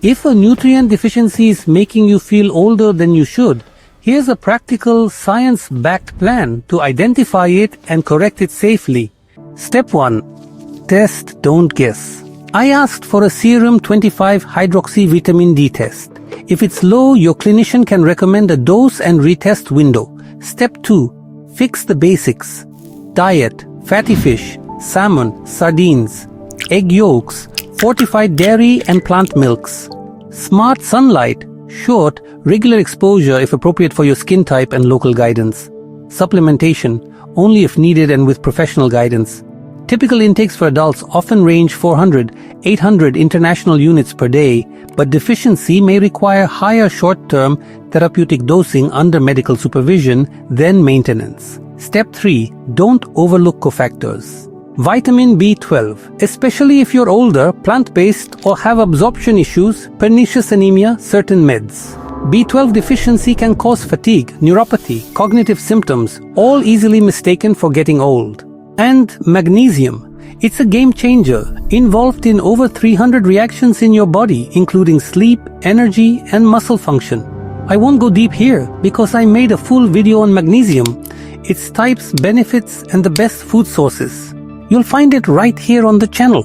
If a nutrient deficiency is making you feel older than you should, here's a practical, science-backed plan to identify it and correct it safely. Step 1. Test, don't guess. I asked for a serum 25-hydroxy vitamin D test. If it's low, your clinician can recommend a dose and retest window. Step 2. Fix the basics. Diet, fatty fish, salmon, sardines, egg yolks, fortified dairy and plant milks. Smart sunlight, short, regular exposure if appropriate for your skin type and local guidance. Supplementation, only if needed and with professional guidance. Typical intakes for adults often range 400-800 international units per day, but deficiency may require higher short-term therapeutic dosing under medical supervision than maintenance. Step 3. Don't overlook cofactors. Vitamin B12, especially if you're older, plant-based, or have absorption issues, pernicious anemia, certain meds. B12 deficiency can cause fatigue, neuropathy, cognitive symptoms, all easily mistaken for getting old. And magnesium. It's a game changer, involved in over 300 reactions in your body, including sleep, energy, and muscle function. I won't go deep here because I made a full video on magnesium, its types, benefits, and the best food sources. You'll find it right here on the channel.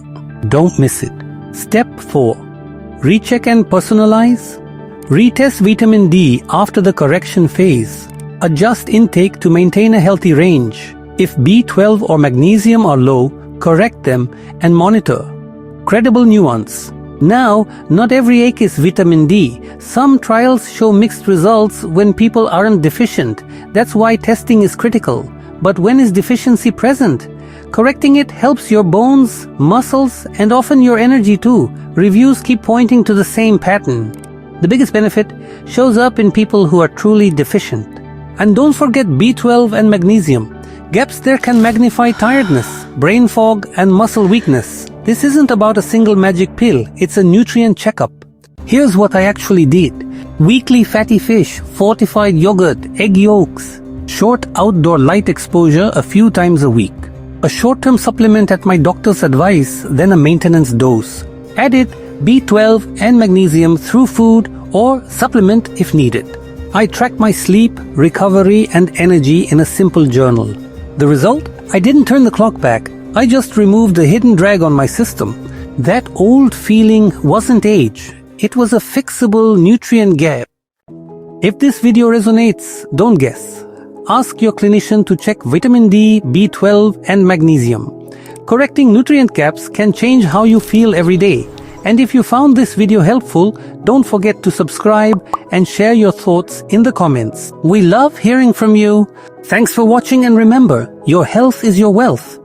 Don't miss it. Step 4. Recheck and personalize. Retest vitamin D after the correction phase. Adjust intake to maintain a healthy range. If B12 or magnesium are low, correct them and monitor. Credible nuance. Now, not every ache is vitamin D. Some trials show mixed results when people aren't deficient. That's why testing is critical. But when is deficiency present? Correcting it helps your bones, muscles, and often your energy too. Reviews keep pointing to the same pattern. The biggest benefit shows up in people who are truly deficient. And don't forget B12 and magnesium. Gaps there can magnify tiredness, brain fog, and muscle weakness. This isn't about a single magic pill, it's a nutrient checkup. Here's what I actually did. Weekly fatty fish, fortified yogurt, egg yolks. Short outdoor light exposure a few times a week. A short-term supplement at my doctor's advice, then a maintenance dose. Added B12 and magnesium through food or supplement if needed. I track my sleep, recovery, and energy in a simple journal. The result? I didn't turn the clock back. I just removed a hidden drag on my system. That old feeling wasn't age. It was a fixable nutrient gap. If this video resonates, don't guess. Ask your clinician to check vitamin D, B12, and magnesium. Correcting nutrient gaps can change how you feel every day. And if you found this video helpful, don't forget to subscribe and share your thoughts in the comments. We love hearing from you. Thanks for watching, and remember, your health is your wealth.